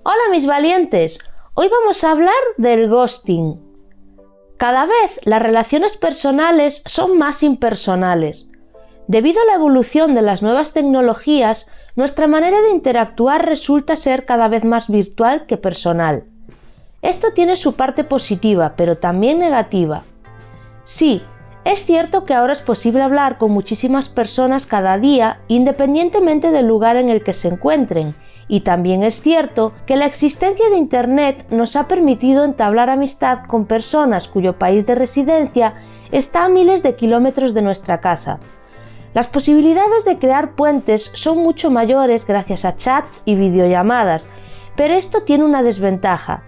Hola mis valientes, hoy vamos a hablar del ghosting. Cada vez las relaciones personales son más impersonales. Debido a la evolución de las nuevas tecnologías, nuestra manera de interactuar resulta ser cada vez más virtual que personal. Esto tiene su parte positiva, pero también negativa. Sí, es cierto que ahora es posible hablar con muchísimas personas cada día, independientemente del lugar en el que se encuentren, y también es cierto que la existencia de Internet nos ha permitido entablar amistad con personas cuyo país de residencia está a miles de kilómetros de nuestra casa. Las posibilidades de crear puentes son mucho mayores gracias a chats y videollamadas, pero esto tiene una desventaja.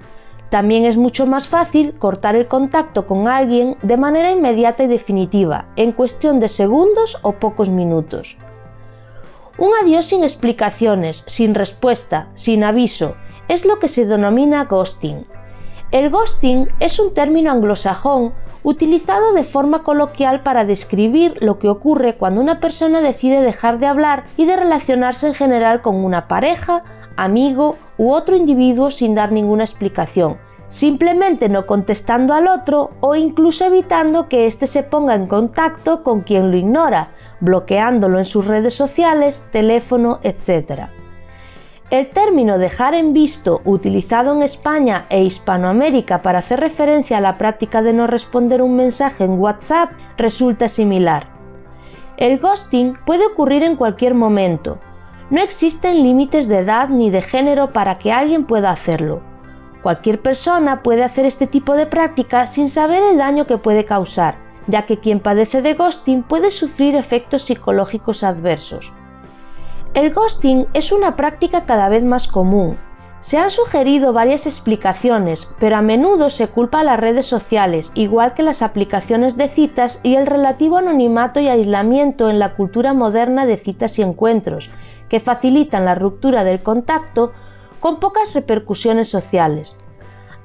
También es mucho más fácil cortar el contacto con alguien de manera inmediata y definitiva, en cuestión de segundos o pocos minutos. Un adiós sin explicaciones, sin respuesta, sin aviso, es lo que se denomina ghosting. El ghosting es un término anglosajón utilizado de forma coloquial para describir lo que ocurre cuando una persona decide dejar de hablar y de relacionarse en general con una pareja, amigo u otro individuo sin dar ninguna explicación, simplemente no contestando al otro o incluso evitando que éste se ponga en contacto con quien lo ignora, bloqueándolo en sus redes sociales, teléfono, etc. El término dejar en visto, utilizado en España e Hispanoamérica para hacer referencia a la práctica de no responder un mensaje en WhatsApp, resulta similar. El ghosting puede ocurrir en cualquier momento. No existen límites de edad ni de género para que alguien pueda hacerlo. Cualquier persona puede hacer este tipo de práctica sin saber el daño que puede causar, ya que quien padece de ghosting puede sufrir efectos psicológicos adversos. El ghosting es una práctica cada vez más común. Se han sugerido varias explicaciones, pero a menudo se culpa a las redes sociales, igual que las aplicaciones de citas y el relativo anonimato y aislamiento en la cultura moderna de citas y encuentros, que facilitan la ruptura del contacto con pocas repercusiones sociales.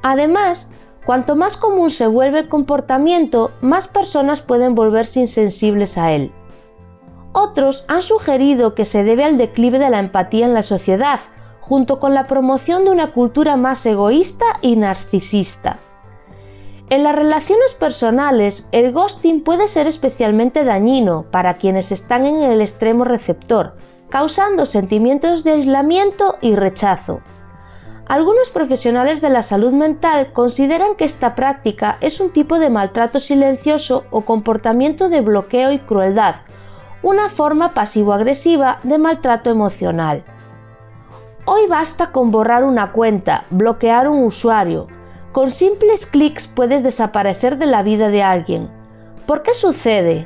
Además, cuanto más común se vuelve el comportamiento, más personas pueden volverse insensibles a él. Otros han sugerido que se debe al declive de la empatía en la sociedad, junto con la promoción de una cultura más egoísta y narcisista. En las relaciones personales, el ghosting puede ser especialmente dañino para quienes están en el extremo receptor, causando sentimientos de aislamiento y rechazo. Algunos profesionales de la salud mental consideran que esta práctica es un tipo de maltrato silencioso o comportamiento de bloqueo y crueldad, una forma pasivo-agresiva de maltrato emocional. Hoy basta con borrar una cuenta, bloquear un usuario. Con simples clics puedes desaparecer de la vida de alguien. ¿Por qué sucede?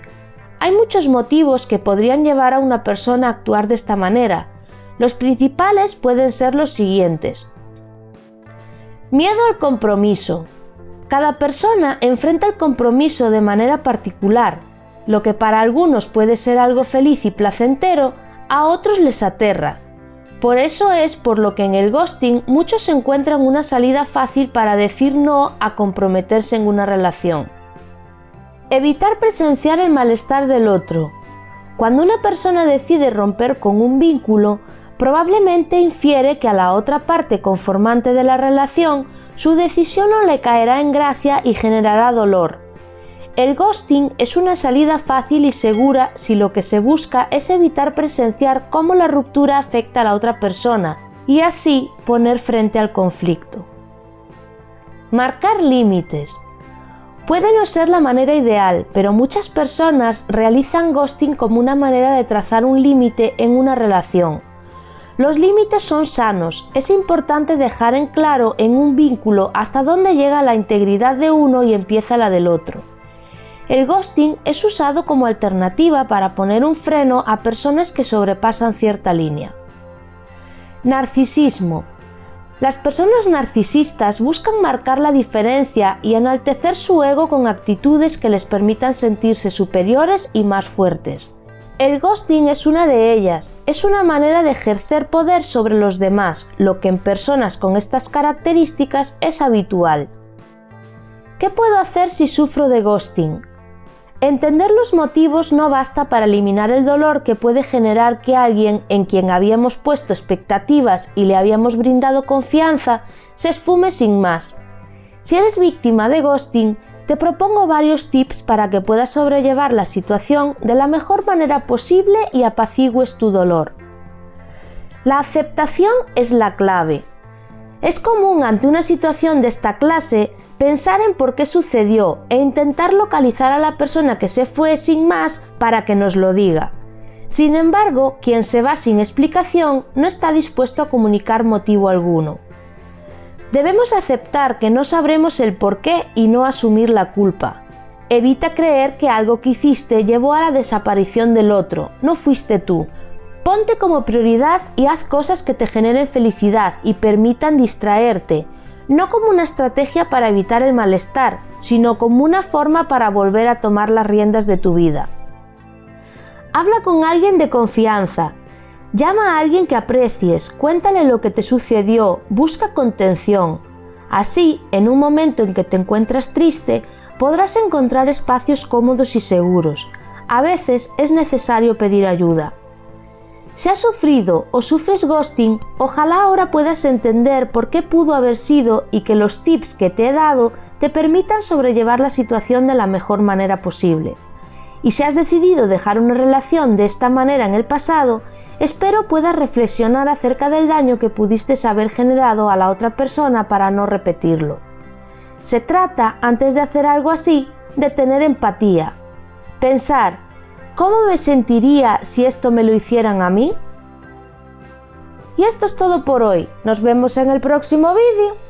Hay muchos motivos que podrían llevar a una persona a actuar de esta manera. Los principales pueden ser los siguientes. Miedo al compromiso. Cada persona enfrenta el compromiso de manera particular. Lo que para algunos puede ser algo feliz y placentero, a otros les aterra. Por eso es por lo que en el ghosting muchos encuentran una salida fácil para decir no a comprometerse en una relación. Evitar presenciar el malestar del otro. Cuando una persona decide romper con un vínculo, probablemente infiere que a la otra parte conformante de la relación su decisión no le caerá en gracia y generará dolor. El ghosting es una salida fácil y segura si lo que se busca es evitar presenciar cómo la ruptura afecta a la otra persona y así poner frente al conflicto. Marcar límites. Puede no ser la manera ideal, pero muchas personas realizan ghosting como una manera de trazar un límite en una relación. Los límites son sanos, es importante dejar en claro en un vínculo hasta dónde llega la integridad de uno y empieza la del otro. El ghosting es usado como alternativa para poner un freno a personas que sobrepasan cierta línea. Narcisismo. Las personas narcisistas buscan marcar la diferencia y enaltecer su ego con actitudes que les permitan sentirse superiores y más fuertes. El ghosting es una de ellas, es una manera de ejercer poder sobre los demás, lo que en personas con estas características es habitual. ¿Qué puedo hacer si sufro de ghosting? Entender los motivos no basta para eliminar el dolor que puede generar que alguien en quien habíamos puesto expectativas y le habíamos brindado confianza se esfume sin más. Si eres víctima de ghosting, te propongo varios tips para que puedas sobrellevar la situación de la mejor manera posible y apacigues tu dolor. La aceptación es la clave. Es común ante una situación de esta clase pensar en por qué sucedió e intentar localizar a la persona que se fue sin más para que nos lo diga. Sin embargo, quien se va sin explicación no está dispuesto a comunicar motivo alguno. Debemos aceptar que no sabremos el por qué y no asumir la culpa. Evita creer que algo que hiciste llevó a la desaparición del otro, no fuiste tú. Ponte como prioridad y haz cosas que te generen felicidad y permitan distraerte, no como una estrategia para evitar el malestar, sino como una forma para volver a tomar las riendas de tu vida. Habla con alguien de confianza. Llama a alguien que aprecies, cuéntale lo que te sucedió, busca contención. Así, en un momento en que te encuentras triste, podrás encontrar espacios cómodos y seguros. A veces es necesario pedir ayuda. Si has sufrido o sufres ghosting, ojalá ahora puedas entender por qué pudo haber sido y que los tips que te he dado te permitan sobrellevar la situación de la mejor manera posible. Y si has decidido dejar una relación de esta manera en el pasado, espero puedas reflexionar acerca del daño que pudiste haber generado a la otra persona para no repetirlo. Se trata, antes de hacer algo así, de tener empatía. Pensar, ¿cómo me sentiría si esto me lo hicieran a mí? Y esto es todo por hoy. Nos vemos en el próximo vídeo.